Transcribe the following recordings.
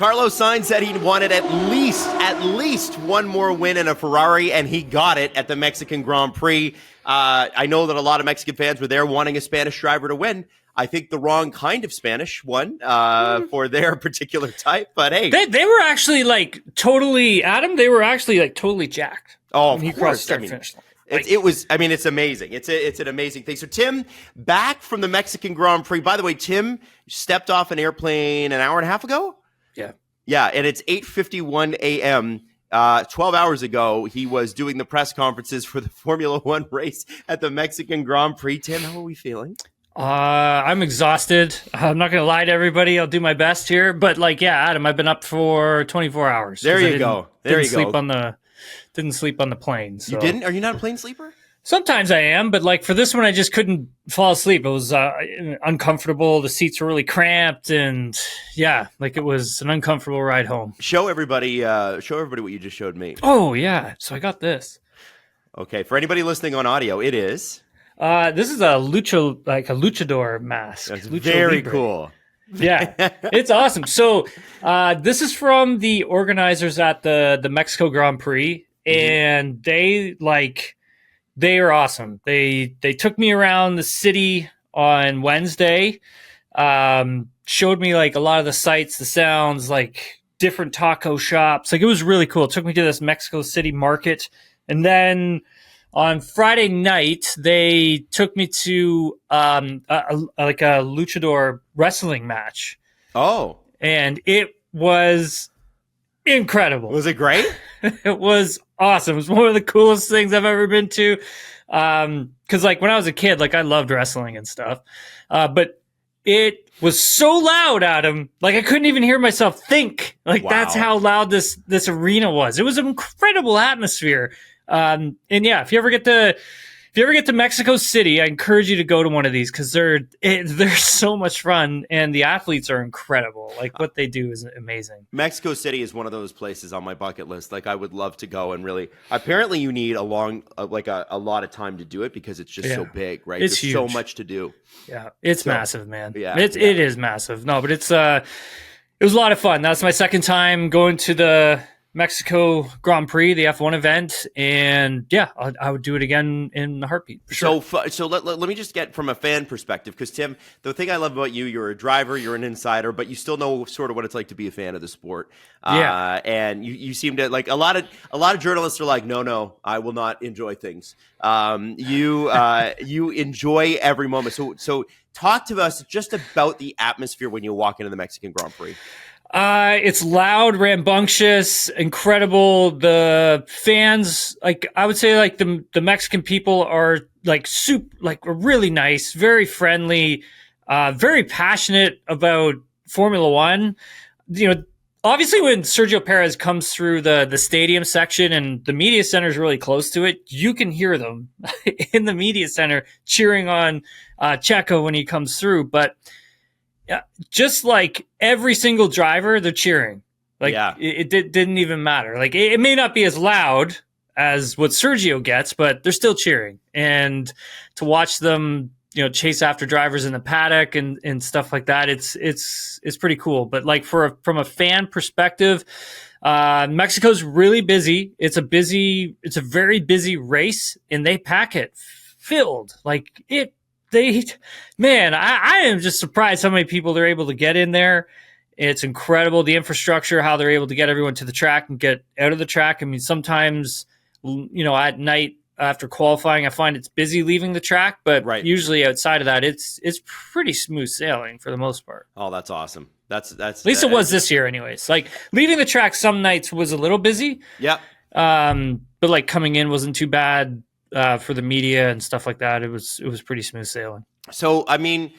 Carlos Sainz said he wanted at least one more win in a Ferrari, and he got it at the Mexican Grand Prix. I know that a lot of Mexican fans were there wanting a Spanish driver to win. I think the wrong kind of Spanish one for their particular type, but hey. They were actually totally jacked. Oh, when he of course. finish line. It's amazing. It's an amazing thing. So Tim, back from the Mexican Grand Prix. By the way, Tim stepped off an airplane an hour and a half ago. Yeah. Yeah, and it's 8:51 a.m. 12 hours ago, he was doing the press conferences for the Formula One race at the Mexican Grand Prix. Tim, how are we feeling? I'm exhausted. I'm not going to lie to everybody. I'll do my best here. But Adam, I've been up for 24 hours. There you go. Didn't sleep on the plane. So. You didn't? Are you not a plane sleeper? Sometimes I am, but for this one, I just couldn't fall asleep. It was uncomfortable. The seats were really cramped, and it was an uncomfortable ride home. Show everybody what you just showed me. Oh yeah, so I got this. Okay, for anybody listening on audio, it is. This is a luchador mask. That's Lucha very Libre. cool. Yeah, it's awesome. So this is from the organizers at the Mexico Grand Prix, and they are awesome. They took me around the city on Wednesday, showed me a lot of the sights, the sounds, different taco shops. It was really cool. It took me to this Mexico City market, and then on Friday night they took me to a luchador wrestling match. Oh, and it was incredible. Was it great? It was awesome. It was one of the coolest things I've ever been to. Because when I was a kid, I loved wrestling and stuff. But it was so loud, Adam. I couldn't even hear myself think. Wow. That's how loud this arena was. It was an incredible atmosphere. If you ever get to Mexico City, I encourage you to go to one of these because they're so much fun, and the athletes are incredible. What they do is amazing. Mexico City is one of those places on my bucket list. I would love to go, and really, apparently you need a lot of time to do it because it's just so big, right? It's There's huge. so much to do. Yeah, it's massive, man. Yeah, it is massive. No, but it was a lot of fun. That's my second time going to the Mexico Grand Prix, the F1 event, and I would do it again in a heartbeat. For sure. So let me just get from a fan perspective, because Tim, the thing I love about you, you're a driver, you're an insider, but you still know sort of what it's like to be a fan of the sport. And you seem to a lot of journalists are like, no, I will not enjoy things. You enjoy every moment. So talk to us just about the atmosphere when you walk into the Mexican Grand Prix. It's loud, rambunctious, incredible. The fans, I would say, the Mexican people are really nice, very friendly, very passionate about Formula One. Obviously when Sergio Perez comes through the stadium section and the media center is really close to it, you can hear them in the media center cheering on Checo when he comes through. But just every single driver, they're cheering. It didn't even matter. It may not be as loud as what Sergio gets, but they're still cheering. And to watch them, chase after drivers in the paddock and stuff like that, it's pretty cool. But from a fan perspective, Mexico's really busy. It's a very busy race, and they pack it filled. I am just surprised how many people they're able to get in there. It's incredible, the infrastructure, how they're able to get everyone to the track and get out of the track. I mean, sometimes, at night after qualifying, I find it's busy leaving the track, but usually outside of that, it's pretty smooth sailing for the most part. Oh, that's awesome. That's at least it was this year, anyways. Leaving the track some nights was a little busy. Yep. But coming in wasn't too bad. For the media and stuff like that, it was pretty smooth sailing. So, I mean,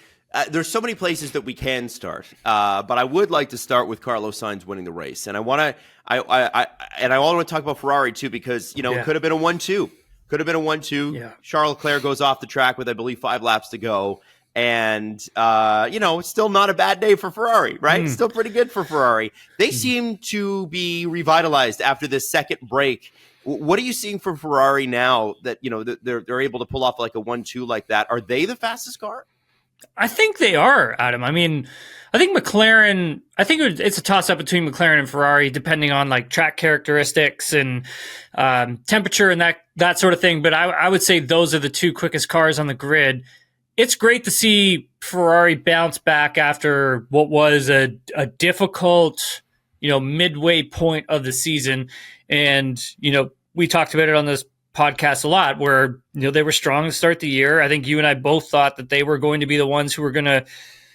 there's so many places that we can start, but I would like to start with Carlos Sainz winning the race, and I want to talk about Ferrari too, because it could have been a 1-2, Yeah. Charles Leclerc goes off the track with, I believe, 5 laps to go, and it's still not a bad day for Ferrari, right? Still pretty good for Ferrari. They seem to be revitalized after this second break. What are you seeing from Ferrari now that they're able to pull off a 1-2 like that? Are they the fastest car? I think they are, Adam. I mean, I think McLaren, it's a toss up between McLaren and Ferrari, depending on like track characteristics and temperature and that sort of thing. But I would say those are the two quickest cars on the grid. It's great to see Ferrari bounce back after what was a difficult, midway point of the season. And, we talked about it on this podcast a lot where, they were strong to start the year. I think you and I both thought that they were going to be the ones who were going to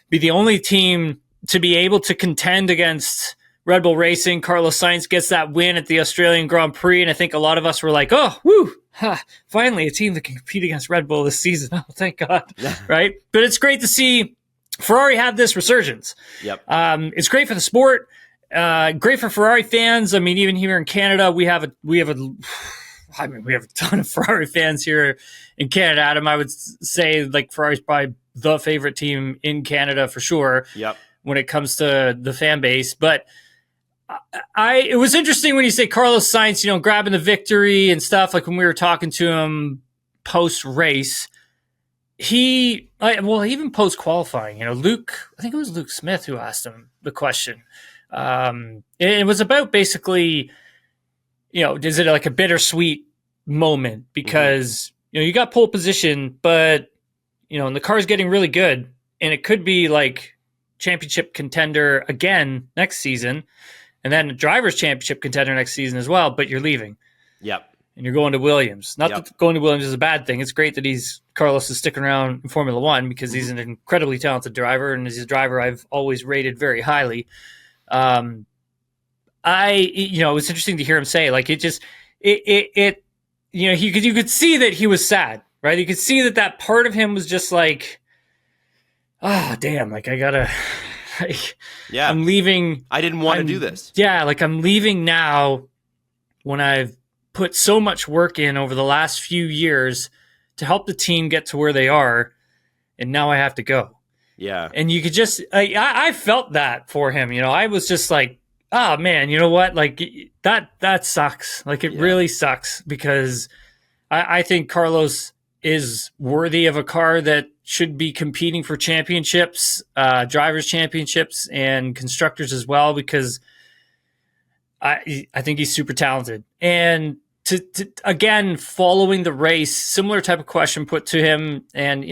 be the only team to be able to contend against Red Bull Racing. Carlos Sainz gets that win at the Australian Grand Prix. And I think a lot of us were like, oh, woo, finally a team that can compete against Red Bull this season. Oh, thank God. Right. But it's great to see Ferrari have this resurgence. Yep. It's great for the sport. Great for Ferrari fans. I mean, even here in Canada, we have a ton of Ferrari fans here in Canada, Adam. I would say like Ferrari's probably the favorite team in Canada for sure. Yep. When it comes to the fan base. But it was interesting when you say Carlos Sainz, grabbing the victory and stuff, like when we were talking to him post race, even post qualifying, Luke, I think it was Luke Smith who asked him the question. It was about basically, is it like a bittersweet moment because, you got pole position, but, and the car's getting really good and it could be like championship contender again next season and then a driver's championship contender next season as well, but you're leaving. Yep. And you're going to Williams. Not that going to Williams is a bad thing. It's great that Carlos is sticking around in Formula One because he's an incredibly talented driver and he's a driver I've always rated very highly. It was interesting to hear him say, like, you could see that he was sad, right? You could see that part of him was just like, damn, like I gotta, I'm leaving. I didn't want to do this. Yeah. Like I'm leaving now when I've put so much work in over the last few years to help the team get to where they are. And now I have to go. Yeah. And you could just, I felt that for him, I was just like, oh man, you know what? Like that sucks. Like it really sucks because I think Carlos is worthy of a car that should be competing for championships, drivers championships and constructors as well, because I think he's super talented. And to again, following the race, similar type of question put to him. And,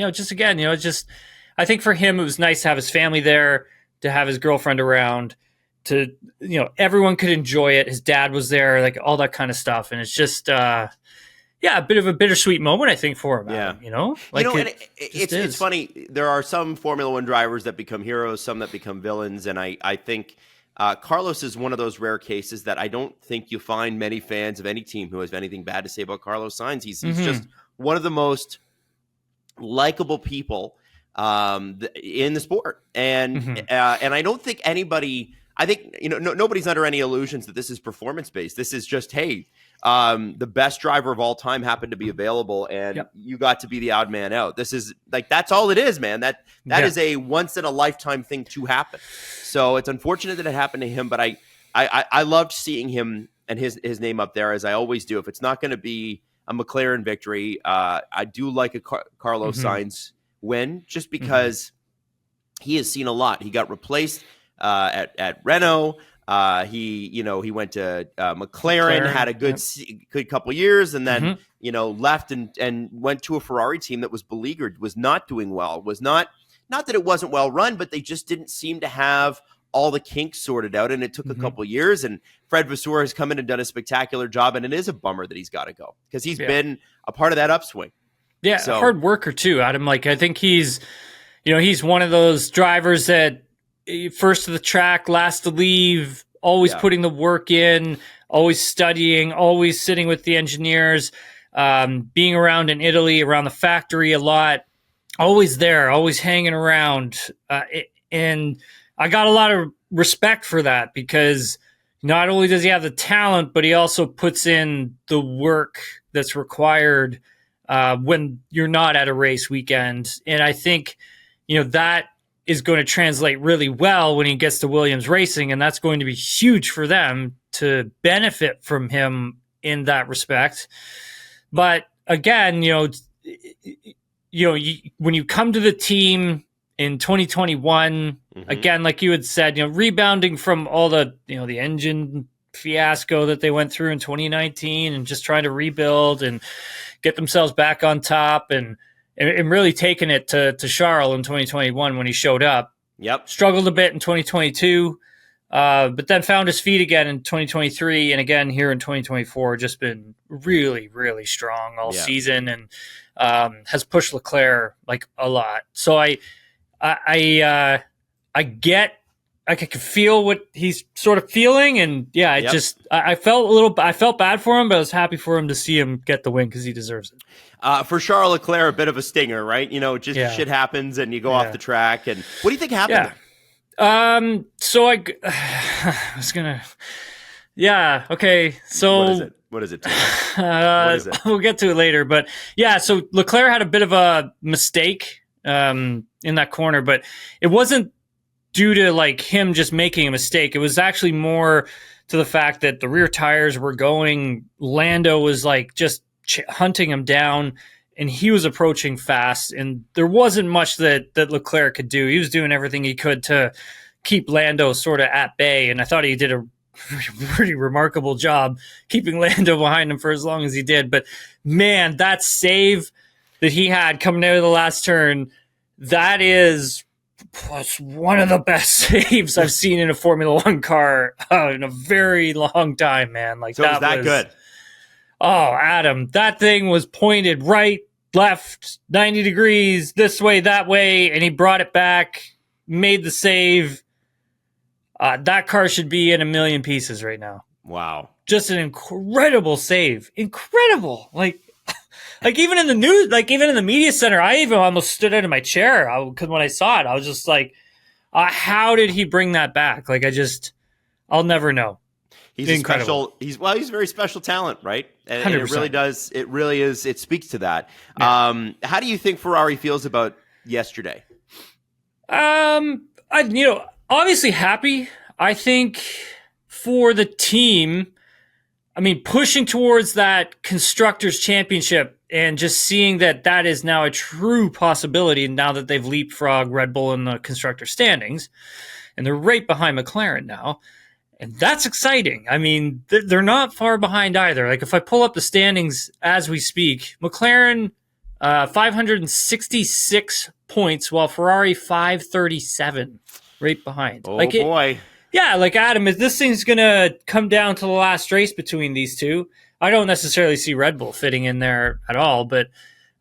I think for him, it was nice to have his family there, to have his girlfriend around, to, everyone could enjoy it. His dad was there, like all that kind of stuff. And it's just, a bit of a bittersweet moment, I think, for him. Yeah. It's funny. There are some Formula One drivers that become heroes, some that become villains. And I think Carlos is one of those rare cases that I don't think you find many fans of any team who has anything bad to say about Carlos Sainz. He's just one of the most likable people in the sport. And I don't think anybody, I think, nobody's under any illusions that this is performance based. This is just, hey, the best driver of all time happened to be available and you got to be the odd man out. This is like, that's all it is, man. That is a once in a lifetime thing to happen. So it's unfortunate that it happened to him, but I loved seeing him and his name up there, as I always do. If it's not going to be a McLaren victory, I do like a Carlos Sainz win, just because he has seen a lot. He got replaced at Renault. He went to McLaren, had a good couple years, and then left and went to a Ferrari team that was beleaguered, was not doing well, was not that it wasn't well run, but they just didn't seem to have all the kinks sorted out, and it took a couple years. And Fred Vasseur has come in and done a spectacular job, and it is a bummer that he's got to go because he's been a part of that upswing. Yeah, so, hard worker too, Adam. Like I think he's one of those drivers that first to the track, last to leave, always putting the work in, always studying, always sitting with the engineers, being around in Italy, around the factory a lot, always there, always hanging around. And I got a lot of respect for that because not only does he have the talent, but he also puts in the work that's required when you're not at a race weekend. And I think, that is going to translate really well when he gets to Williams Racing, and that's going to be huge for them to benefit from him in that respect. But again, when you come to the team in 2021, again, like you had said, rebounding from all the, the engine fiasco that they went through in 2019 and just trying to rebuild and get themselves back on top and really taking it to Charles in 2021 when he showed up. Yep. Struggled a bit in 2022, but then found his feet again in 2023 and again here in 2024. Just been really, really strong all season and has pushed Leclerc like a lot. So I can feel what he's sort of feeling, and I felt bad for him, but I was happy for him to see him get the win because he deserves it. For Charles Leclerc, a bit of a stinger, right? Shit happens and you go off the track. And what do you think happened? So I was gonna, okay. So what is it? What is it? We'll get to it later, but so Leclerc had a bit of a mistake in that corner, but it wasn't due to like him just making a mistake. It was actually more to the fact that the rear tires were going. Lando was like just hunting him down, and he was approaching fast, and there wasn't much that Leclerc could do. He was doing everything he could to keep Lando sort of at bay, and I thought he did a pretty remarkable job keeping Lando behind him for as long as he did. But man, that save that he had coming out of the last turn, that is one of the best saves I've seen in a Formula One car in a very long time, man. Like, so that was good. Oh, Adam, that thing was pointed right, left, 90 degrees, this way, that way, and he brought it back, made the save. That car should be in a million pieces right now. Wow. Just an incredible save. Incredible. Like even in the news, like even in the media center, I even almost stood out of my chair because when I saw it, I was just like, how did he bring that back? Like, I'll never know. He's incredible. He's a very special talent, right? And it really does. It really is. It speaks to that. Yeah. How do you think Ferrari feels about yesterday? Obviously happy. I think for the team, pushing towards that Constructors Championship and just seeing that is now a true possibility now that they've leapfrogged Red Bull in the Constructor standings, and they're right behind McLaren now. And that's exciting. They're not far behind either. Like, if I pull up the standings as we speak, McLaren 566 points, while Ferrari 537, right behind. Oh, boy. Like, Adam, if this thing's going to come down to the last race between these two, I don't necessarily see Red Bull fitting in there at all. But,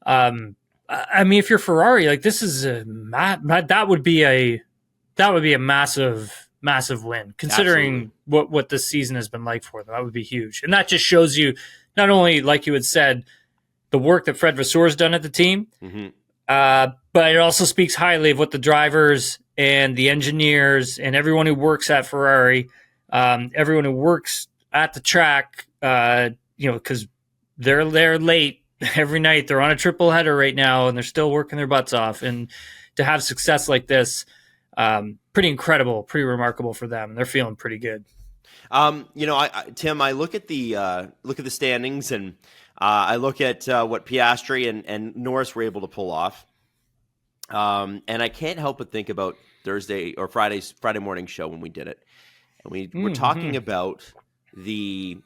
if you're Ferrari, like, this is that would be a massive win, considering what this season has been like for them. That would be huge. And that just shows you not only, like you had said, the work that Fred Vasseur's done at the team, but it also speaks highly of what the drivers and the engineers and everyone who works at Ferrari, everyone who works at the track, because they're late every night. They're on a triple header right now, and they're still working their butts off. And to have success like this, pretty incredible, pretty remarkable for them. They're feeling pretty good. Tim, I look at the standings, and I look at what Piastri and Norris were able to pull off, and I can't help but think about Friday morning show when we did it, and we were talking about the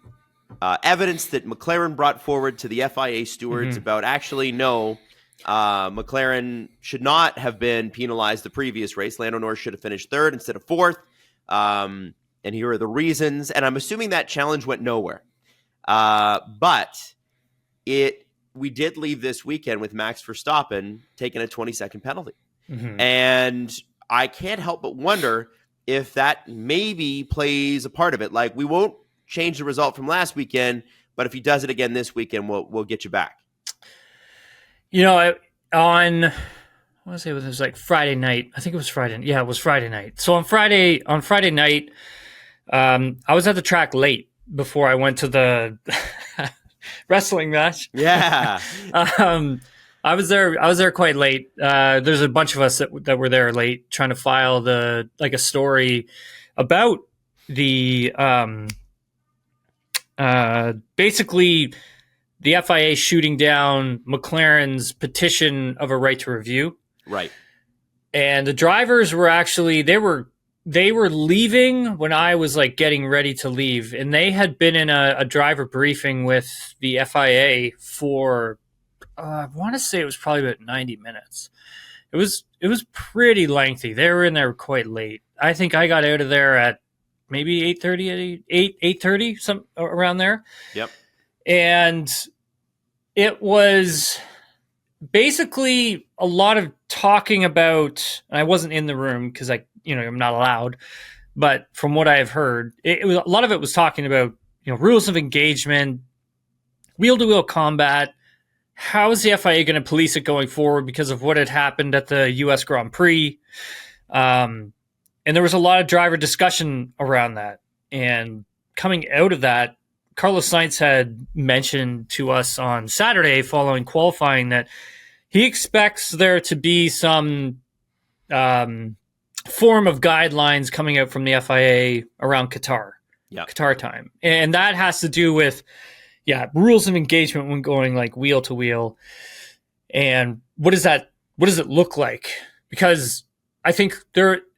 evidence that McLaren brought forward to the FIA stewards about McLaren should not have been penalized the previous race. Lando Norris should have finished third instead of fourth. And here are the reasons. And I'm assuming that challenge went nowhere. But we did leave this weekend with Max Verstappen taking a 20-second penalty. And I can't help but wonder if that maybe plays a part of it. Like, we won't change the result from last weekend, but if he does it again this weekend, we'll get you back. I want to say it was like Friday night. I think it was Friday. Yeah, it was Friday night. So on Friday night, I was at the track late before I went to the wrestling match. Yeah. I was there quite late. There's a bunch of us that were there late trying to file a story about the basically the FIA shooting down McLaren's petition of a right to review. Right. And the drivers were actually they were leaving when I was like getting ready to leave, and they had been in a driver briefing with the FIA for I want to say it was probably about 90 minutes. It was pretty lengthy. They were in there quite late. I think I got out of there at maybe 8:30, some around there. Yep. And it was basically a lot of talking about, and I wasn't in the room because I'm not allowed, but from what I have heard, it was a lot of it was talking about, rules of engagement, wheel-to-wheel combat. How is the FIA going to police it going forward because of what had happened at the U.S. Grand Prix? And there was a lot of driver discussion around that. And coming out of that, Carlos Sainz had mentioned to us on Saturday following qualifying that he expects there to be some form of guidelines coming out from the FIA around Qatar time. And that has to do with rules of engagement when going like wheel to wheel. And what does it look like? Because I think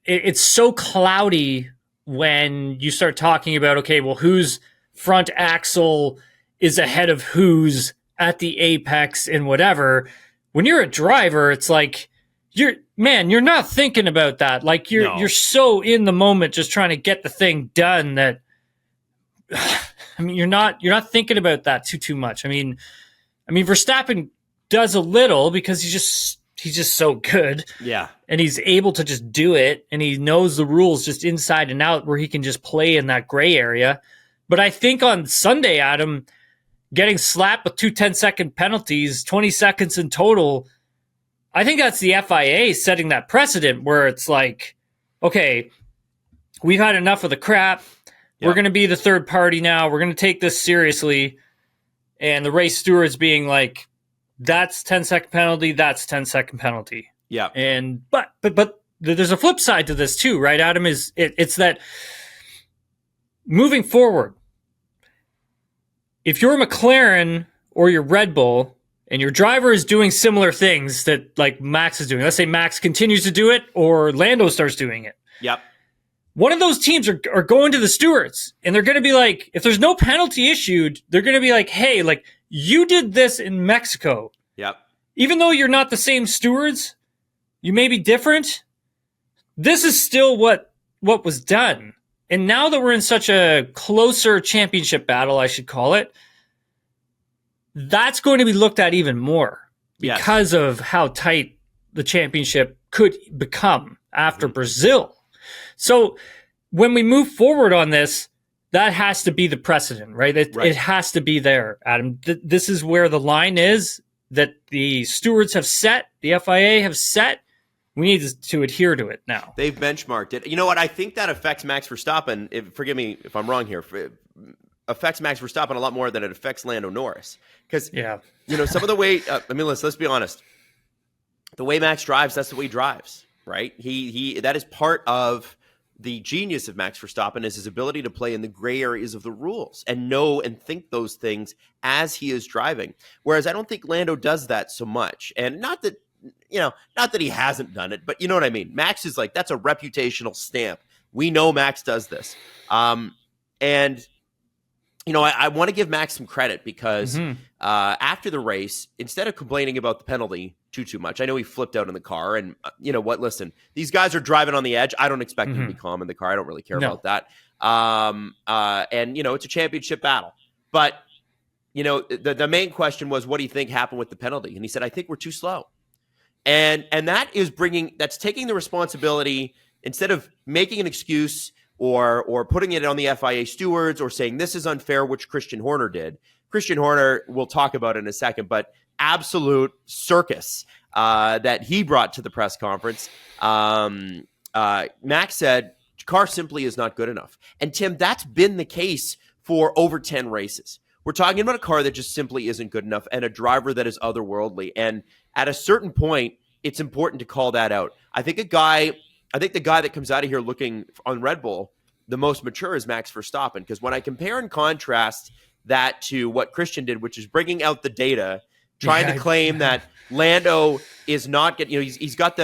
it's so cloudy when you start talking about, okay, well, whose front axle is ahead of whose at the apex and whatever. When you're a driver, it's like you're not thinking about that. Like you're so in the moment just trying to get the thing done that I mean, you're not thinking about that too much. I mean, Verstappen does a little because he's just so good. Yeah. And he's able to just do it, and he knows the rules just inside and out where he can just play in that gray area. But I think on Sunday, Adam, getting slapped with 2 10-second penalties, 20 seconds in total, I think that's the FIA setting that precedent where it's like, okay, we've had enough of the crap. We're going to be the third party now. We're going to take this seriously. And the race stewards being like, that's 10-second penalty. That's 10-second penalty. Yeah. And but there's a flip side to this too, right, Adam? It's that moving forward, if you're a McLaren or you're Red Bull and your driver is doing similar things that like Max is doing, let's say Max continues to do it or Lando starts doing it. Yep. One of those teams are going to the stewards, and they're going to be like, if there's no penalty issued, they're going to be like, hey, like, you did this in Mexico. Yep. Even though you're not the same stewards, you may be different. This is still what was done. And now that we're in such a closer championship battle, I should call it, that's going to be looked at even more because of how tight the championship could become after Brazil. So when we move forward on this, that has to be the precedent, right? It has to be there, Adam. This is where the line is that the stewards have set, the FIA have set. We need to adhere to it now. They've benchmarked it. You know what? I think that affects Max Verstappen. Forgive me if I'm wrong here. Affects Max Verstappen a lot more than it affects Lando Norris. Because, some of the way, let's be honest. The way Max drives, that's the way he drives, right? That is part of the genius of Max Verstappen is his ability to play in the gray areas of the rules and know and think those things as he is driving. Whereas I don't think Lando does that so much. And not that he hasn't done it, but you know what I mean? Max is like, that's a reputational stamp. We know Max does this. And I want to give Max some credit because after the race, instead of complaining about the penalty too much, I know he flipped out in the car. And you know what? Listen, these guys are driving on the edge. I don't expect them to be calm in the car. I don't really care about that. And it's a championship battle. But the main question was, what do you think happened with the penalty? And he said, I think we're too slow. And that's taking the responsibility instead of making an excuse or putting it on the FIA stewards or saying this is unfair, which Christian Horner did. Christian Horner, we'll talk about in a second, but absolute circus that he brought to the press conference. Max said, car simply is not good enough. And Tim, that's been the case for over 10 races. We're talking about a car that just simply isn't good enough and a driver that is otherworldly. And at a certain point, it's important to call that out. I think the guy that comes out of here looking on Red Bull the most mature is Max Verstappen, because when I compare and contrast that to what Christian did, which is bringing out the data trying to claim that Lando is not getting, he's got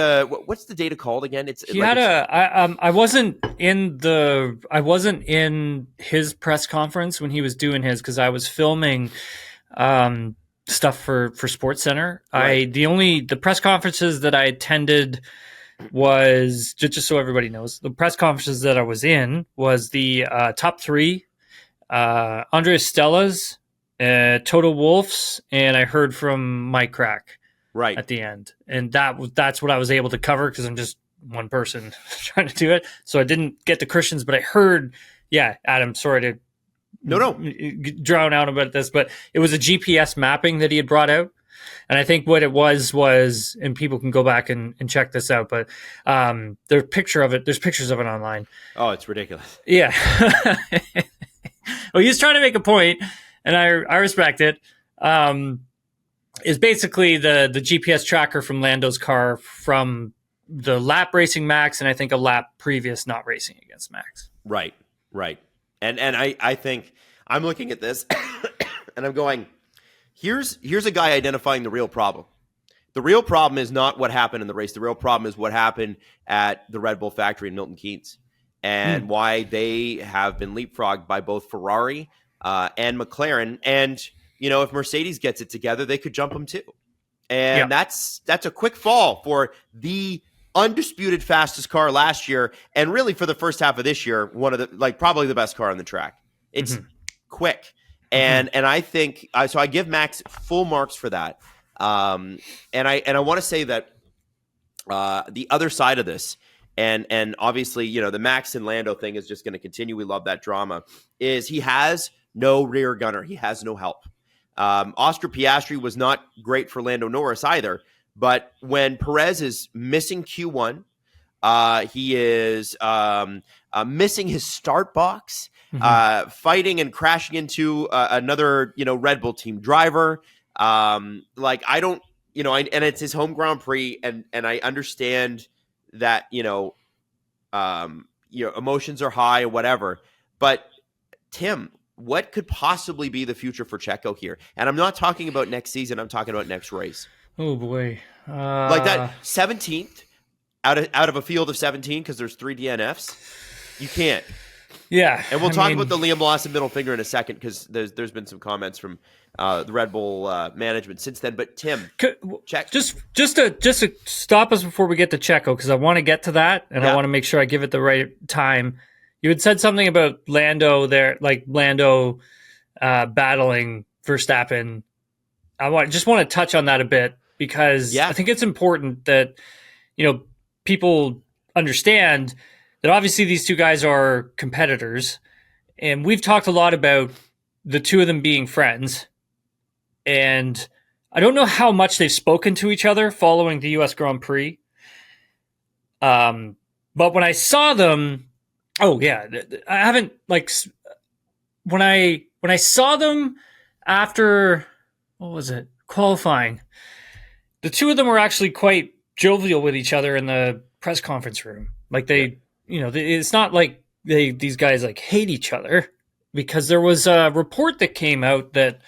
what's the data called again? I wasn't in his press conference when he was doing his, because I was filming stuff for Sports Center. Right. The press conferences that I attended was, just so everybody knows, the press conferences that I was in was the top three, Andres Stella's, Toto Wolff's, and I heard from Mike Crack right at the end. And that's what I was able to cover, because I'm just one person trying to do it. So I didn't get to Christian's, but I heard, Adam, sorry to drown out about this, but it was a GPS mapping that he had brought out. And I think what it was, and people can go back and check this out, but there's pictures of it online. Oh, it's ridiculous. Yeah. Well, he's trying to make a point, and I respect it. Is basically the GPS tracker from Lando's car from the lap racing Max, and I think a lap previous not racing against Max. Right. And I think I'm looking at this and I'm going, here's a guy identifying the real problem. The real problem is not what happened in the race. The real problem is what happened at the Red Bull factory in Milton Keynes, and why they have been leapfrogged by both Ferrari and McLaren. And, if Mercedes gets it together, they could jump them too. And that's a quick fall for the undisputed fastest car last year, and really for the first half of this year, one of the probably the best car on the track. It's quick, and I think so. I give Max full marks for that. And I want to say that the other side of this, and obviously the Max and Lando thing is just going to continue. We love that drama. Is he has no rear gunner. He has no help. Oscar Piastri was not great for Lando Norris either. But when Perez is missing Q1, he is missing his start box, fighting and crashing into another, Red Bull team driver. I don't, and it's his home Grand Prix, and I understand that, emotions are high or whatever. But Tim, what could possibly be the future for Checo here? And I'm not talking about next season. I'm talking about next race. Oh boy. Like that 17th out of a field of 17, because there's 3 DNFs. You can't. Yeah. And we'll talk about the Liam Lawson middle finger in a second, because there's been some comments from the Red Bull management since then. But Tim, check. Just to stop us before we get to Checo, because I want to get to that, and I want to make sure I give it the right time. You had said something about Lando there, like Lando battling Verstappen. I just want to touch on that a bit, because I think it's important that, people understand that obviously these two guys are competitors, and we've talked a lot about the two of them being friends. And I don't know how much they've spoken to each other following the US Grand Prix. But when I saw them, I haven't when I saw them after, what was it, qualifying, the two of them were actually quite jovial with each other in the press conference room. It's not like these guys hate each other, because there was a report that came out that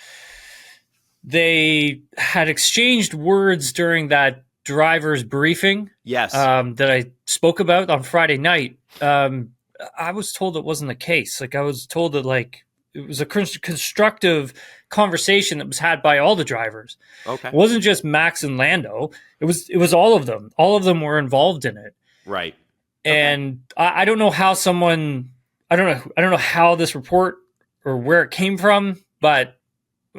they had exchanged words during that driver's briefing. Yes. That I spoke about on Friday night. I was told it wasn't the case. I was told that it was a constructive conversation that was had by all the drivers. Okay. It wasn't just Max and Lando. It was all of them. All of them were involved in it. Right. And I don't know how I don't know how this report or where it came from, but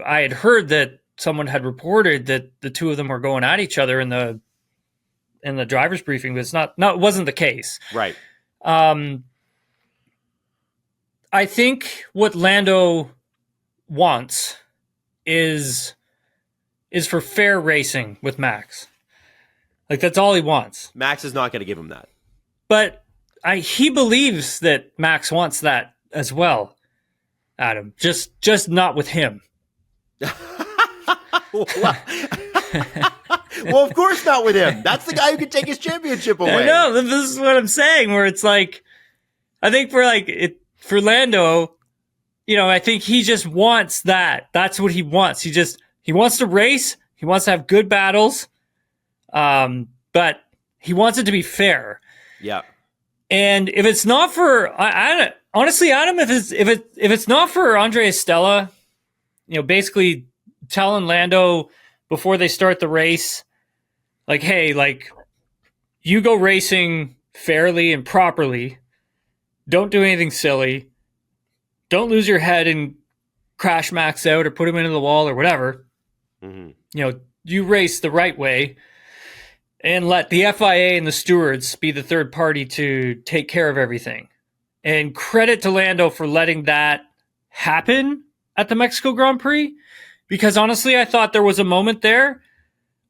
I had heard that someone had reported that the two of them were going at each other in the driver's briefing, but it wasn't the case. Right. I think what Lando wants is for fair racing with Max. That's all he wants. Max is not going to give him that. But he believes that Max wants that as well, Adam. Just not with him. Well, of course not with him. That's the guy who can take his championship away. I know. This is what I'm saying, where it's I think for Lando, I think he just wants that. That's what he wants. He wants to race. He wants to have good battles, but he wants it to be fair. Yeah. And if it's not for, honestly, Adam, if it's not for Andrea Stella, basically telling Lando before they start the race, like, hey, like, you go racing fairly and properly. Don't do anything silly. Don't lose your head and crash Max out or put him into the wall or whatever. Mm-hmm. You race the right way and let the FIA and the stewards be the third party to take care of everything. And credit to Lando for letting that happen at the Mexico Grand Prix, because honestly, I thought there was a moment there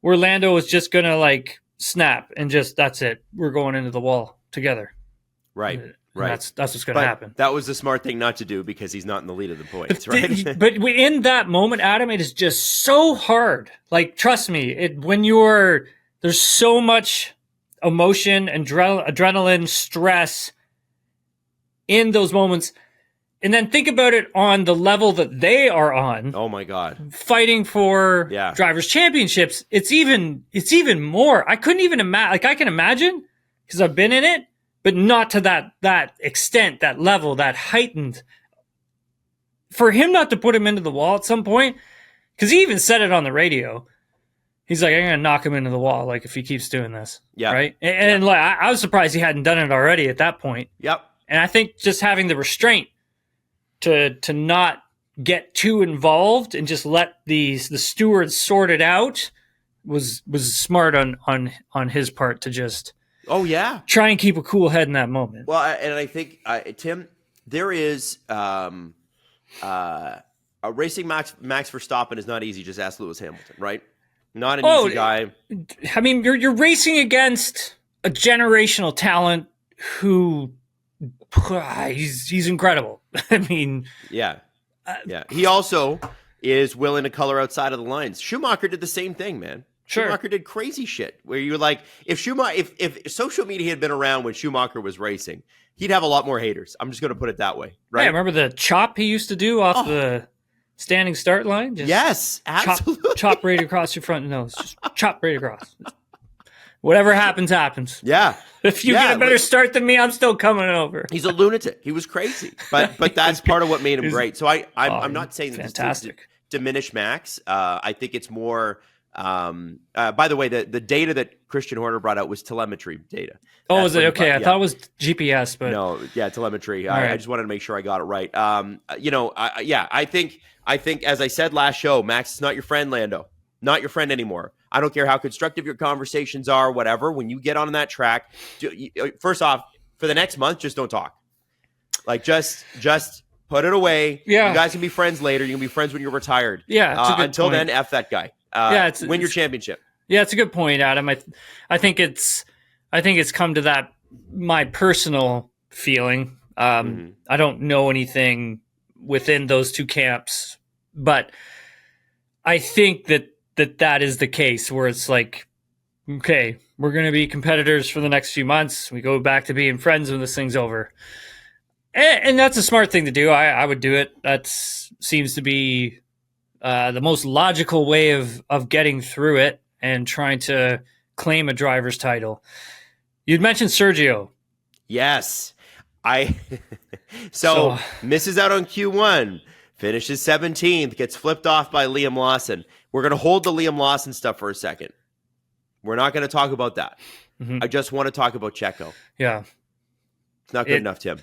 where Lando was just going to like snap and just, that's it. We're going into the wall together. Right. That's what's going to happen. That was the smart thing not to do because he's not in the lead of the points, right? But in that moment, Adam, it is just so hard. Like, trust me, there's so much emotion and adrenaline, stress in those moments. And then think about it on the level that they are on. Oh my God. Fighting for drivers' championships. It's even more. I couldn't even imagine. Like, I can imagine because I've been in it, but not to that extent, that level, that heightened. For him not to put him into the wall at some point, because he even said it on the radio. He's like, I'm going to knock him into the wall, like, if he keeps doing this. Yeah. Right? And like, I was surprised he hadn't done it already at that point. Yep. And I think just having the restraint to not get too involved and just let the stewards sort it out was smart on his part to just try and keep a cool head in that moment. Well, and I think Tim, there is racing Max Verstappen is not easy. Just ask Lewis Hamilton, right? Not an easy guy. I mean, you're racing against a generational talent who he's incredible. I mean, yeah. He also is willing to color outside of the lines. Schumacher did the same thing, man. Sure. Schumacher did crazy shit where you're like, if social media had been around when Schumacher was racing, he'd have a lot more haters. I'm just going to put it that way, right? Yeah, remember the chop he used to do off the standing start line? Just yes, absolutely. Chop right across your front nose. Just chop right across. Whatever happens, happens. Yeah. If you get a better start than me, I'm still coming over. He's a lunatic. He was crazy, but that's part of what made him great. So I'm not saying fantastic. This to diminish Max. I think it's more. By the way, the data that Christian Horner brought out was telemetry data. Oh, was it? Okay. I thought it was GPS, but no, telemetry. Right. I just wanted to make sure I got it right. I think as I said last show, Max is not your friend, Lando. Not your friend anymore. I don't care how constructive your conversations are, whatever. When you get on that track, first off, for the next month, just don't talk. Like, just put it away. Yeah. You guys can be friends later. You can be friends when you're retired. Yeah. Until then, F that guy. Win your championship. Yeah, it's a good point, Adam. I think it's come to that, my personal feeling. I don't know anything within those two camps, but I think that is the case where it's like, okay, we're going to be competitors for the next few months. We go back to being friends when this thing's over. And that's a smart thing to do. I would do it. That seems to be the most logical way of getting through it and trying to claim a driver's title. You'd mentioned Sergio. Yes. So misses out on Q1, finishes 17th, gets flipped off by Liam Lawson. We're going to hold the Liam Lawson stuff for a second. We're not going to talk about that. Mm-hmm. I just want to talk about Checo. Yeah. It's not good enough, Tim.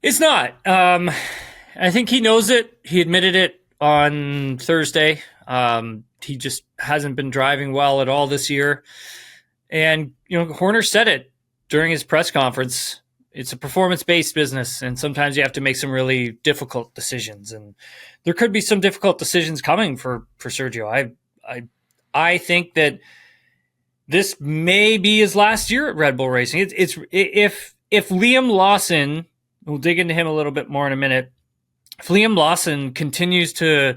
It's not. I think he knows it. He admitted it on Thursday. He just hasn't been driving well at all this year. And, Horner said it during his press conference. It's a performance-based business, and sometimes you have to make some really difficult decisions. And there could be some difficult decisions coming for Sergio. I think that this may be his last year at Red Bull Racing. It's if Liam Lawson, we'll dig into him a little bit more in a minute, if Liam Lawson continues to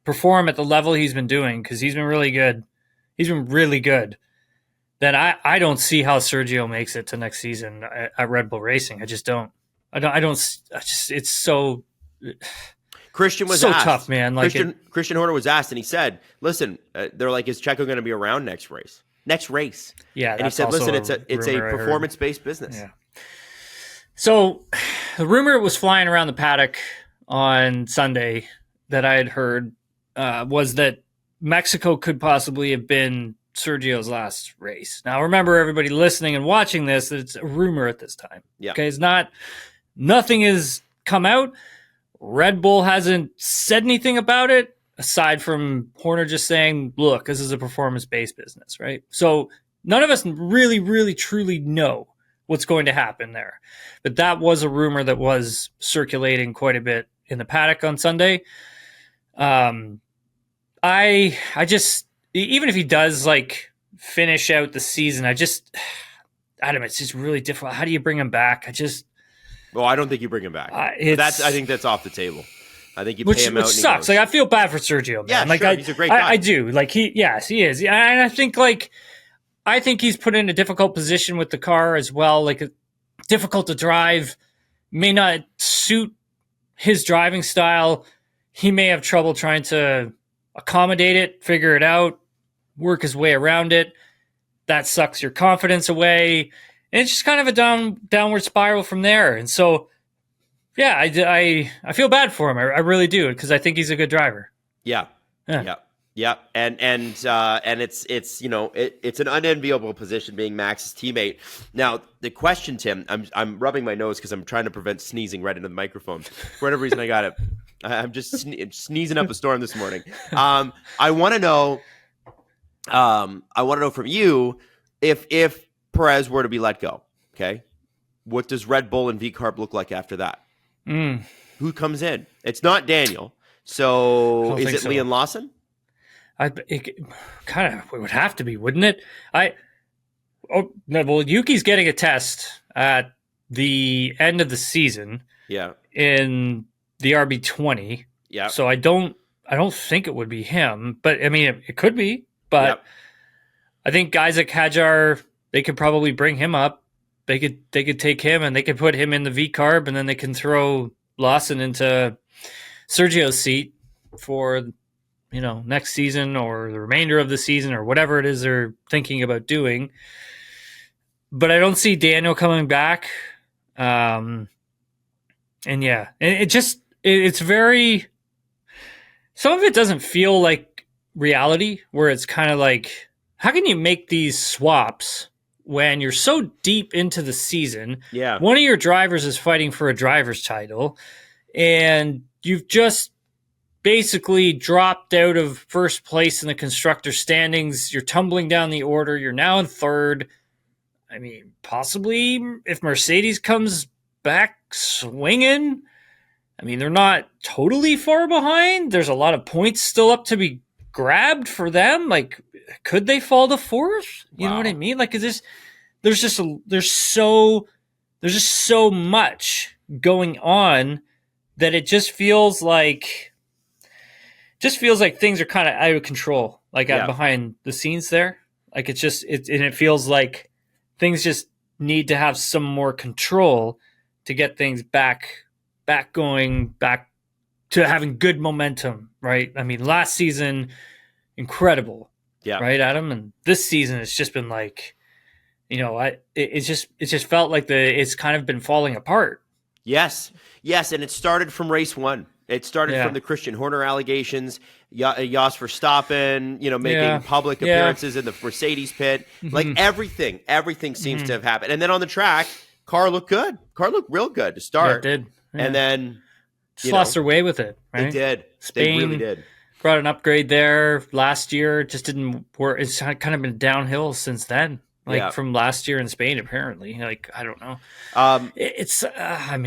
perform at the level he's been doing, because he's been really good, then I don't see how Sergio makes it to next season at Red Bull Racing. I just don't. It's so. Christian was so asked, tough, man. Like Christian Horner was asked, and he said, "Listen, they're like, is Checo going to be around next race? Yeah, and he said, "Listen, it's a performance based business." Yeah. So, the rumor was flying around the paddock on Sunday that I had heard was that Mexico could possibly have been Sergio's last race. Now, remember, everybody listening and watching this, it's a rumor at this time. Yeah. Okay, nothing has come out. Red Bull hasn't said anything about it, aside from Horner just saying, look, this is a performance-based business, right? So none of us really, really, truly know what's going to happen there. But that was a rumor that was circulating quite a bit in the paddock on Sunday. I just, even if he does like finish out the season, Adam, it's just really difficult. How do you bring him back? Well, I don't think you bring him back. I think that's off the table. I think you pay him out. Which sucks. Like, I feel bad for Sergio, man. Yeah, like, sure. He's a great guy. I do. Like, yes, he is. And I think he's put in a difficult position with the car as well. Like, difficult to drive, may not suit his driving style. He may have trouble trying to accommodate it, figure it out, work his way around it. That sucks your confidence away. And it's just kind of a downward spiral from there. And so, yeah, I feel bad for him. I really do, because I think he's a good driver. Yeah. And it's it's an unenviable position being Max's teammate. Now the question, Tim, I'm rubbing my nose because I'm trying to prevent sneezing right into the microphone. For whatever reason, I got it. I'm just sneezing up a storm this morning. I want to know from you if Perez were to be let go. Okay, what does Red Bull and V-Carb look like after that? Who comes in? It's not Daniel. So is it Liam Lawson? It would have to be, wouldn't it? Yuki's getting a test at the end of the season. Yeah. In the RB20. Yeah. So I don't think it would be him, but I mean it could be. But yep. I think Isaac Hadjar, they could probably bring him up. They could take him and they could put him in the V-Carb, and then they can throw Lawson into Sergio's seat for next season or the remainder of the season or whatever it is they're thinking about doing. But I don't see Daniel coming back. And yeah, it's very, some of it doesn't feel like reality, where it's kind of like, how can you make these swaps when you're so deep into the season? Yeah. One of your drivers is fighting for a driver's title, and you've just basically dropped out of first place in the constructor standings. You're tumbling down the order. You're now in third. I mean, possibly if Mercedes comes back swinging, I mean, they're not totally far behind. There's a lot of points still up to be grabbed for them. Like, could they fall to fourth? You know what I mean? Like, there's just so much going on that it just feels like things are kind of out of control, like behind the scenes there. Like, it feels like things just need to have some more control to get things back to having good momentum, right? I mean, last season, incredible, right, Adam? And this season, it's just been like, it just felt like it's kind of been falling apart. Yes, and it started from race one. It started from the Christian Horner allegations, Jos Verstappen, making public appearances in the Mercedes pit. Like, everything seems to have happened. And then on the track, car looked good. Car looked real good to start. Yeah, it did. Yeah. And then just lost their way with it, right? They did. Spain they really did. Brought an upgrade there last year. Just didn't work. It's kind of been downhill since then. From last year in Spain, apparently. Like, I don't know. It's a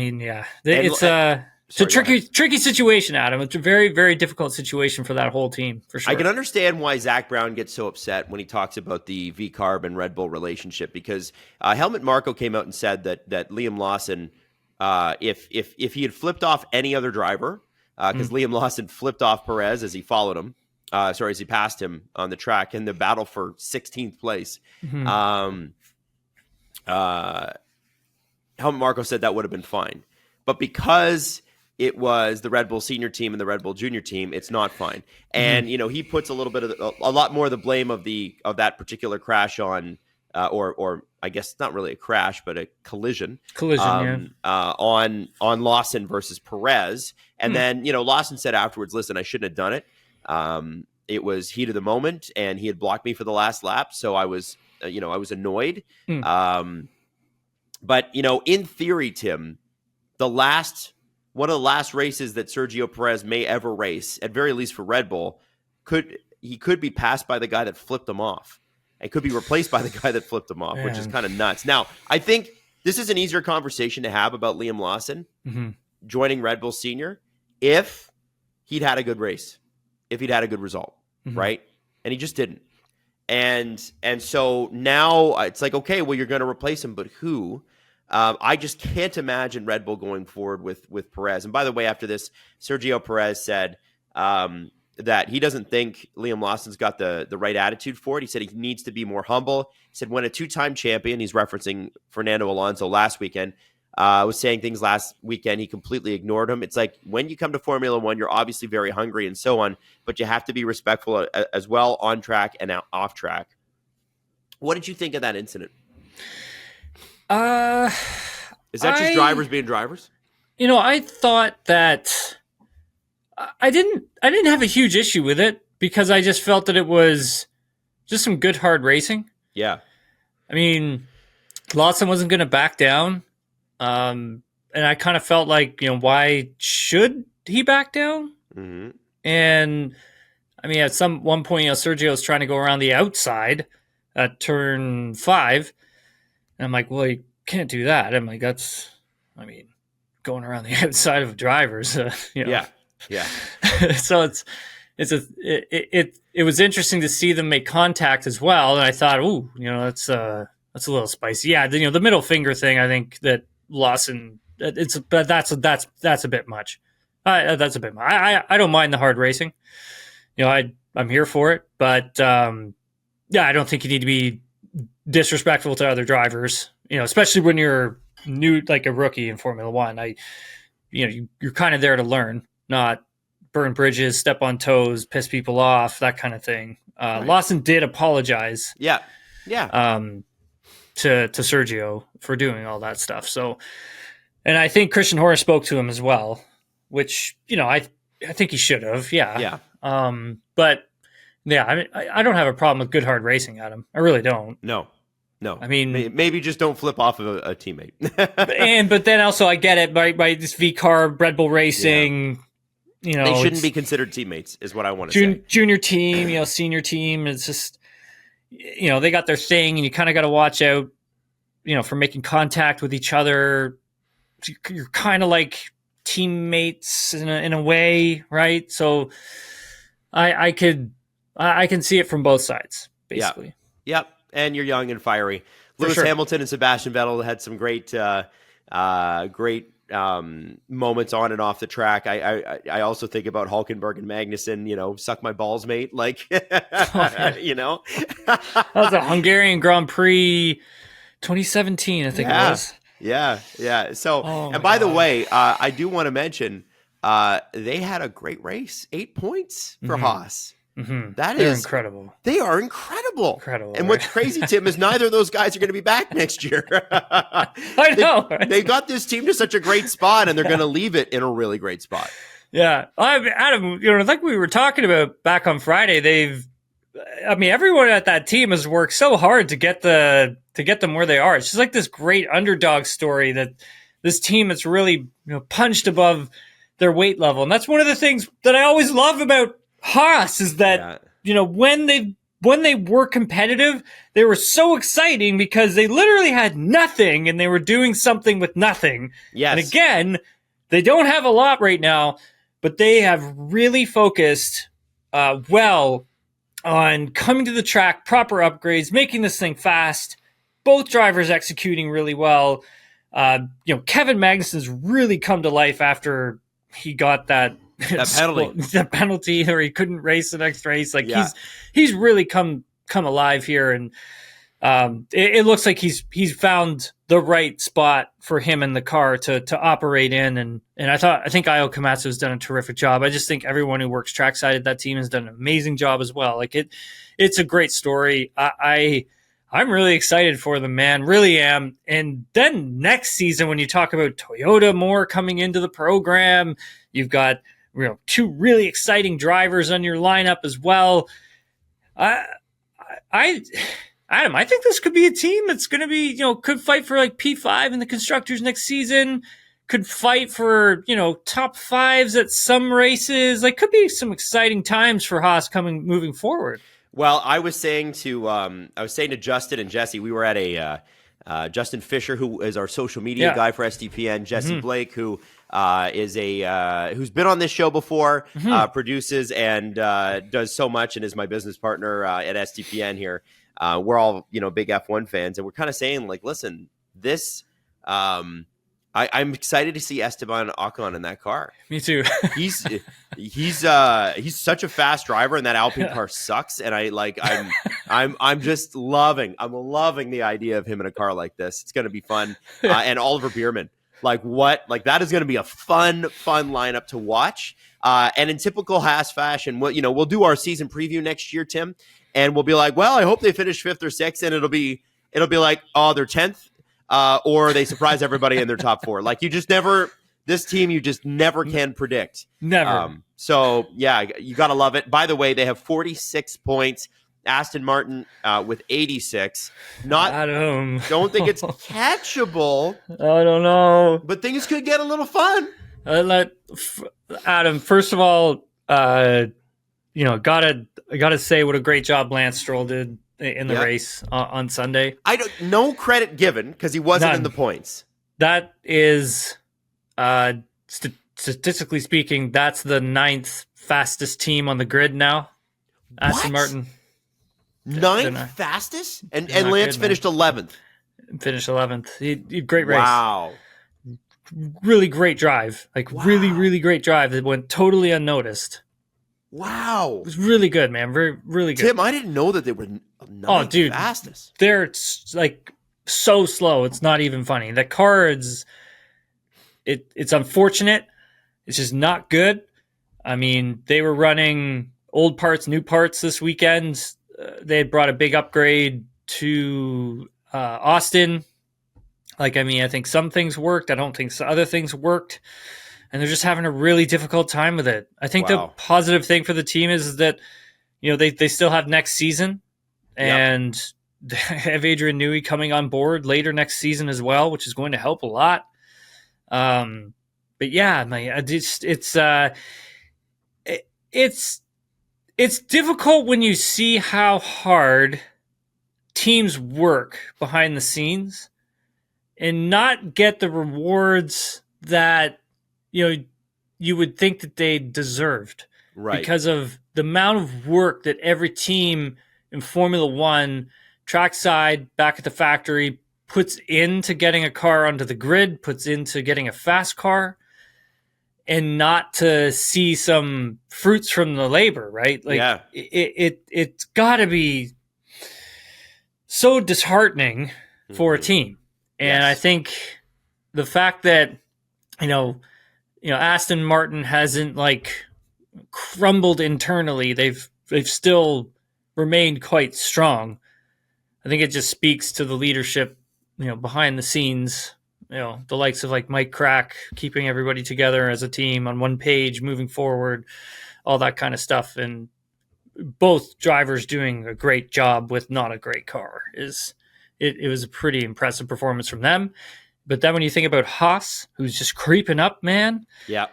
tricky situation, Adam. It's a very, very difficult situation for that whole team, for sure. I can understand why Zach Brown gets so upset when he talks about the V-Carb and Red Bull relationship, because Helmut Marko came out and said that Liam Lawson, if he had flipped off any other driver, because Liam Lawson flipped off Perez as he followed him, as he passed him on the track in the battle for 16th place. Helmut Marko said that would have been fine. But because it was the Red Bull senior team and the Red Bull junior team, it's not fine. And he puts a lot more of the blame of that particular crash on, or I guess not really a crash, but a collision. On Lawson versus Perez. And then Lawson said afterwards, "Listen, I shouldn't have done it. It was heat of the moment, and he had blocked me for the last lap, so I was annoyed." But in theory, Tim, one of the last races that Sergio Perez may ever race, at very least for Red Bull, could be passed by the guy that flipped him off. It could be replaced by the guy that flipped him off, which is kind of nuts. Now, I think this is an easier conversation to have about Liam Lawson joining Red Bull Senior if he'd had a good race, if he'd had a good result, right? And he just didn't. And so now it's like, okay, well, you're going to replace him, but who? I just can't imagine Red Bull going forward with Perez. And by the way, after this, Sergio Perez said that he doesn't think Liam Lawson's got the right attitude for it. He said he needs to be more humble. He said when a two-time champion, he's referencing Fernando Alonso last weekend, was saying things last weekend, he completely ignored him. It's like when you come to Formula One, you're obviously very hungry and so on, but you have to be respectful as well on track and off track. What did you think of that incident? Is that just drivers being drivers? I thought that I didn't have a huge issue with it because I just felt that it was just some good hard racing. Yeah. I mean, Lawson wasn't going to back down. And I kind of felt like, why should he back down? And I mean, at one point, Sergio was trying to go around the outside at turn 5. And I'm like, well, you can't do that. I'm like, going around the outside of drivers, Yeah. So it was interesting to see them make contact as well. And I thought, ooh, that's a little spicy. Yeah. The middle finger thing, I think that Lawson, that's a bit much. That's a bit much. I don't mind the hard racing. I'm here for it, but I don't think you need to be disrespectful to other drivers, especially when you're new, like a rookie in Formula One. You're kind of there to learn, not burn bridges, step on toes, piss people off, that kind of thing. Right. Lawson did apologize. Yeah. To Sergio for doing all that stuff. So, and I think Christian Horner spoke to him as well, which, I think he should have. Yeah. Yeah. But yeah, I don't have a problem with good hard racing, Adam. I really don't. No. I mean, maybe just don't flip off of a teammate. but then also I get it by this V-Carb, Red Bull Racing, they shouldn't be considered teammates is what I want to say. Junior team, senior team. It's just, they got their thing and you kind of got to watch out, for making contact with each other. You're kind of like teammates in a way, right? So I can see it from both sides, basically. Yep. And you're young and fiery. Lewis Hamilton and Sebastian Vettel had some great moments on and off the track. I also think about Hülkenberg and Magnussen, suck my balls, mate. Like, That was a Hungarian Grand Prix 2017, I think it was. Yeah. So, and by the way, I do want to mention, they had a great race, 8 points for Haas. They're incredible. They are incredible. And right? what's crazy, Tim, is neither of those guys are going to be back next year. I know. Right? They got this team to such a great spot, and they're going to leave it in a really great spot. Yeah. Adam, like we were talking about back on Friday, everyone at that team has worked so hard to get them where they are. It's just like this great underdog story that this team that's really punched above their weight level. And that's one of the things that I always love about Haas is that, when they were competitive, they were so exciting because they literally had nothing and they were doing something with nothing. Yes. And again, they don't have a lot right now, but they have really focused well on coming to the track, proper upgrades, making this thing fast, both drivers executing really well. Kevin Magnussen's really come to life after he got that penalty, or he couldn't race the next race. Like he's really come alive here, and it looks like he's found the right spot for him in the car to operate in, and I think Io Komatsu has done a terrific job. I just think everyone who works trackside at that team has done an amazing job as well. Like it's a great story. I'm really excited for them, man. Really am. And then next season, when you talk about Toyota more coming into the program, you've got two really exciting drivers on your lineup as well. Adam, I think this could be a team that's going to be, could fight for like P5 in the Constructors next season, could fight for, top fives at some races. Like, could be some exciting times for Haas moving forward. Well, I was saying to Justin and Jesse, we were at a Justin Fisher, who is our social media guy for SDPN, Jesse Blake, who is who's been on this show before, produces and does so much, and is my business partner at SDPN here. We're all big F1 fans, and we're kind of saying like, listen, this. I'm excited to see Esteban Ocon in that car. Me too. He's such a fast driver, and that Alpine car sucks. And I'm just loving the idea of him in a car like this. It's going to be fun. And Oliver Bierman, that is going to be a fun lineup to watch. And in typical Haas fashion, we'll do our season preview next year, Tim, and we'll be like, well, I hope they finish 5th or 6th, and it'll be like, oh, they're 10th. Or they surprise everybody in their top 4. Like this team you just never can predict. Never. So yeah, you gotta love it. By the way, they have 46 points. Aston Martin with 86. Don't think it's catchable. I don't know. But things could get a little fun. Adam, first of all, gotta say what a great job Lance Stroll did in the race on Sunday. No credit given because he wasn't in the points. That is, statistically speaking, that's the 9th fastest team on the grid now. Aston Martin. 9th fastest? And Lance finished 11th. Finished 11th. He great race. Wow. Really great drive. Really, really great drive that went totally unnoticed. Wow. It was really good, man. Very, really good. Tim, I didn't know that they were fastest. They're so slow. It's not even funny. The car it's unfortunate. It's just not good. I mean, they were running old parts, new parts this weekend. They had brought a big upgrade to Austin. I think some things worked. I don't think other things worked. And they're just having a really difficult time with it. I think the positive thing for the team is that, they still have next season, and they have Adrian Newey coming on board later next season as well, which is going to help a lot. But yeah, it's difficult when you see how hard teams work behind the scenes and not get the rewards that you would think that they deserved, right? Because of the amount of work that every team in Formula One, trackside, back at the factory, puts into getting a car onto the grid, puts into getting a fast car, and not to see some fruits from the labor, right? It's got to be so disheartening for a team. And I think the fact that, Aston Martin hasn't crumbled internally. They've still remained quite strong. I think it just speaks to the leadership, behind the scenes, the likes of Mike Crack, keeping everybody together as a team on one page, moving forward, all that kind of stuff. And both drivers doing a great job with not a great car. It was a pretty impressive performance from them. But then when you think about Haas, who's just creeping up, man. Yeah.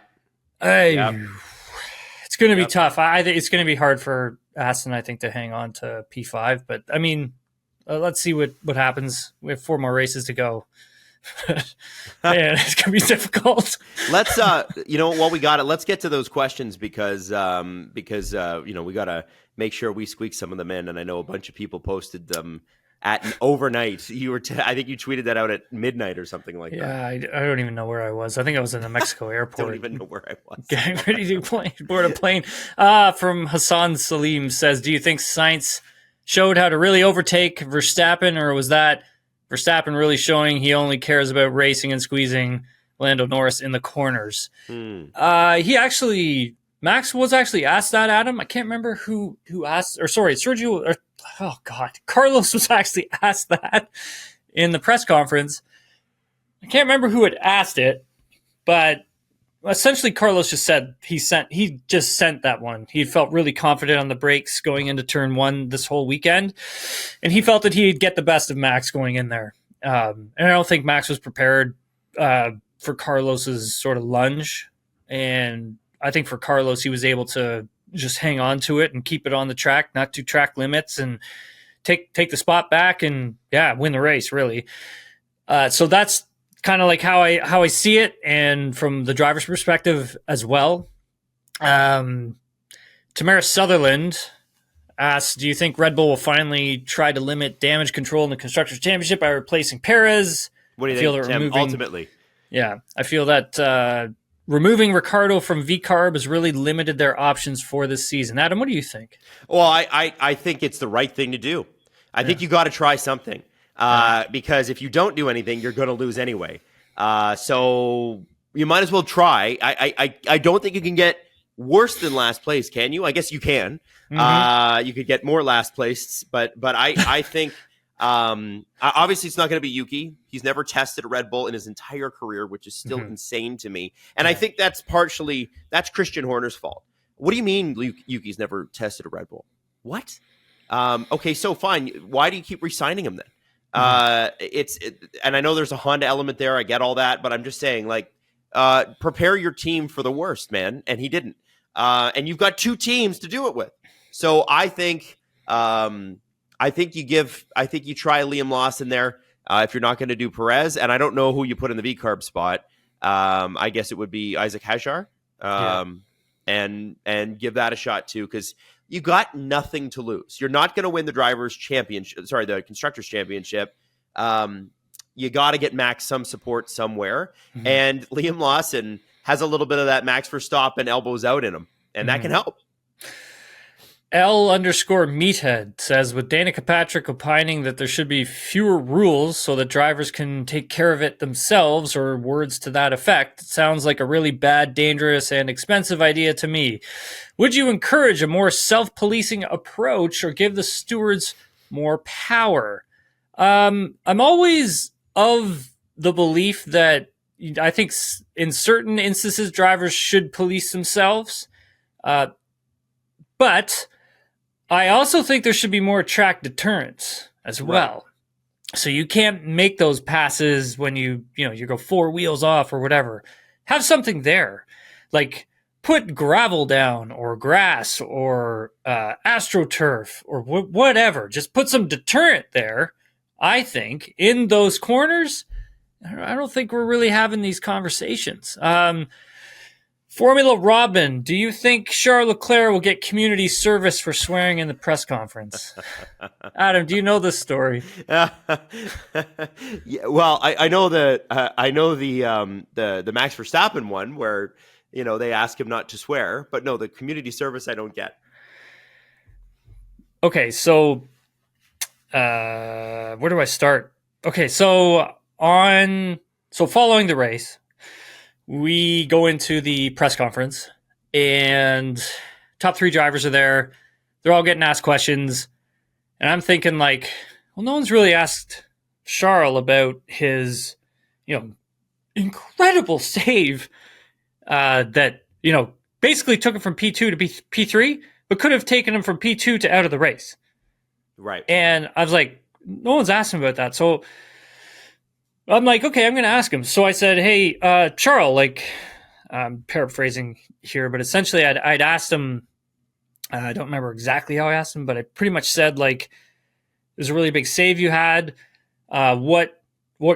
It's going to be tough. I think it's going to be hard for Aston, I think, to hang on to P5. But, I mean, let's see what happens. We have 4 more races to go. Man, it's going to be difficult. Let's, while we got it, let's get to those questions because we got to make sure we squeak some of them in. And I know a bunch of people posted them at overnight. I think you tweeted that out at midnight or something like that. Yeah, I don't even know where I was. I think I was in the Mexico airport. Don't even know where I was. Getting ready to board a plane. From Hassan Salim says, do you think Sainz showed how to really overtake Verstappen, or was that Verstappen really showing he only cares about racing and squeezing Lando Norris in the corners? Max was actually asked that, Adam. I can't remember who asked, or sorry, Carlos was actually asked that in the press conference. I can't remember who had asked it, but essentially Carlos just said he just sent that one. He felt really confident on the brakes going into turn one this whole weekend, and he felt that he'd get the best of Max going in there. And I don't think Max was prepared for Carlos's sort of lunge, and I think for Carlos, he was able to just hang on to it and keep it on the track, not to track limits, and take the spot back and win the race, really. So that's kind of like how I see it, and from the driver's perspective as well. Tamara Sutherland asks, do you think Red Bull will finally try to limit damage control in the Constructors' Championship by replacing Perez? What do you think, Tim, ultimately? Yeah, I feel that removing Ricciardo from VCARB has really limited their options for this season. Adam, what do you think? Well, I think it's the right thing to do. I think you got to try something because if you don't do anything, you're going to lose anyway. So you might as well try. I don't think you can get worse than last place, can you? I guess you can. You could get more last place, but I think obviously it's not going to be Yuki. He's never tested a Red Bull in his entire career, which is still insane to me. And I think that's Christian Horner's fault. What do you mean Yuki's never tested a Red Bull? What? Okay, so fine. Why do you keep re-signing him then? And I know there's a Honda element there. I get all that, but I'm just saying, like, prepare your team for the worst, man. And he didn't. And you've got two teams to do it with. So I think you try Liam Lawson there if you're not going to do Perez. And I don't know who you put in the VCARB spot. I guess it would be Isaac Hajar. And give that a shot too, because you got nothing to lose. You're not going to win the the Constructors' Championship. You got to get Max some support somewhere. And Liam Lawson has a little bit of that Max Verstappen elbows out in him, and that can help. L_meathead says, with Danica Patrick opining that there should be fewer rules so that drivers can take care of it themselves, or words to that effect, it sounds like a really bad, dangerous, and expensive idea to me. Would you encourage a more self-policing approach or give the stewards more power? I'm always of the belief that I think in certain instances drivers should police themselves, but I also think there should be more track deterrence as well. Right. So you can't make those passes when you go four wheels off or whatever. Have something there. Like put gravel down or grass or AstroTurf or whatever. Just put some deterrent there, I think, in those corners. I don't think we're really having these conversations. Formula Robin, do you think Charles Leclerc will get community service for swearing in the press conference? Adam, do you know this story? Yeah, well, I know the Max Verstappen one where they ask him not to swear, but no, the community service I don't get. Okay, so where do I start? Okay, so following the race, we go into the press conference, and top three drivers are there. They're all getting asked questions, and I'm thinking, like, well, no one's really asked Charles about his, incredible save that, basically took him from P2 to P3, but could have taken him from P2 to out of the race. Right. And I was like, no one's asking about that. So I'm like, okay, I'm going to ask him. So I said, hey, Charles, like, I'm paraphrasing here, but essentially I'd asked him, I don't remember exactly how I asked him, but I pretty much said, like, there's a really big save you had. What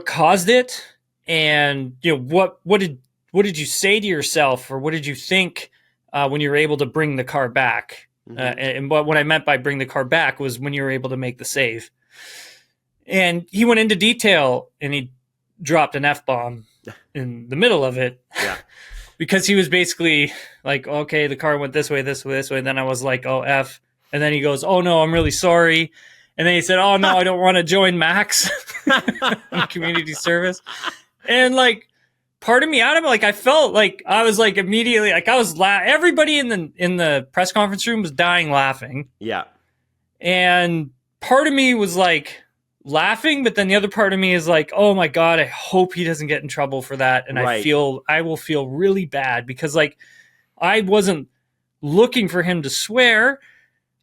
caused it? And, what did you say to yourself, or what did you think when you were able to bring the car back? And what I meant by bring the car back was when you were able to make the save. And he went into detail, and he dropped an F-bomb in the middle of it. Yeah. Because he was basically like, okay, the car went this way. And then I was like, oh, F. And then he goes, "Oh no, I'm really sorry." And then he said, "Oh no, I don't want to join Max on community service." And like, part of me, Adam, like I felt like I was like immediately like I was everybody in the press conference room was dying laughing. Yeah. And part of me was like laughing, but then the other part of me is like, "Oh my God, I hope he doesn't get in trouble for that." And Right. I will feel really bad because like I wasn't looking for him to swear.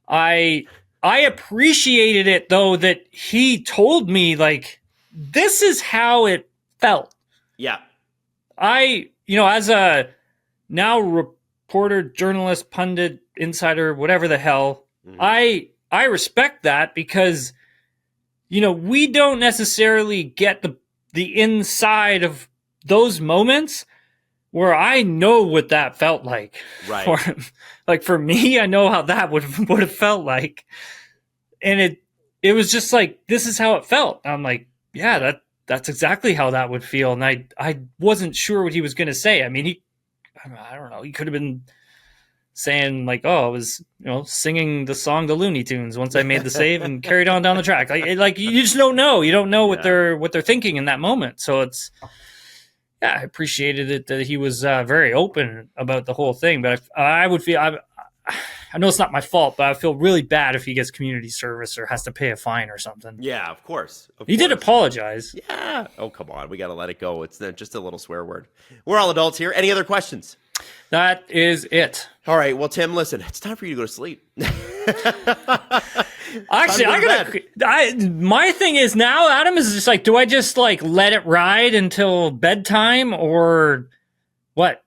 I appreciated it though that he told me like this is how it felt. Yeah. As a now reporter, journalist, pundit, insider, whatever the hell, I respect that because we don't necessarily get the inside of those moments where I know what that felt like. Right. For me, I know how that would have felt like. And it was just like, this is how it felt. I'm like, yeah, that's exactly how that would feel. And I wasn't sure what he was going to say. I mean, I don't know. He could have been saying like, "Oh, I was, singing the song The Looney Tunes once I made the save and carried on down the track." Like you just don't know. You don't know what they're thinking in that moment. So it's, I appreciated it that he was very open about the whole thing. But I would feel, I know it's not my fault, but I feel really bad if he gets community service or has to pay a fine or something. Yeah, of course. He did apologize. Yeah. Oh, come on. We got to let it go. It's just a little swear word. We're all adults here. Any other questions? That is it. All right. Well, Tim, listen, it's time for you to go to sleep. Actually, my thing is now, Adam, is just like, do I just like let it ride until bedtime or what?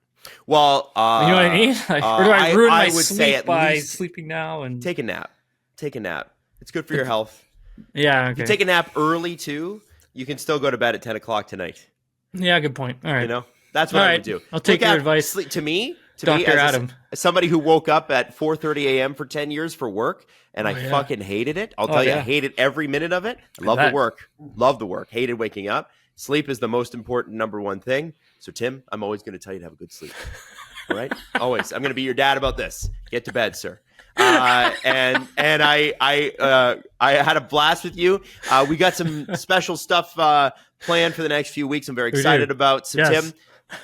Well, you know what I mean? Like, or do I ruin my would sleep by sleeping now? And take a nap. Take a nap. It's good for your health. Yeah. Okay. If you take a nap early too, you can still go to bed at 10 o'clock tonight. Yeah. Good point. All right. That's what I would do. I'll take your advice. To me, Dr. Adam. As somebody who woke up at 4:30 a.m. for 10 years for work, and I fucking hated it. I'll tell you, I hated every minute of it. I love the work. Love the work. Hated waking up. Sleep is the most important number one thing. So, Tim, I'm always going to tell you to have a good sleep. All right? Always. I'm going to be your dad about this. Get to bed, sir. And I had a blast with you. We got some special stuff planned for the next few weeks. I'm very excited about. So, Tim,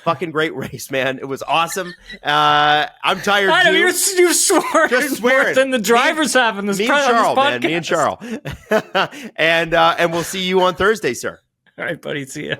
fucking great race, man. It was awesome. I'm tired too. You swore just more than the drivers have in this podcast. Me and Charles. And we'll see you on Thursday, sir. All right, buddy. See ya.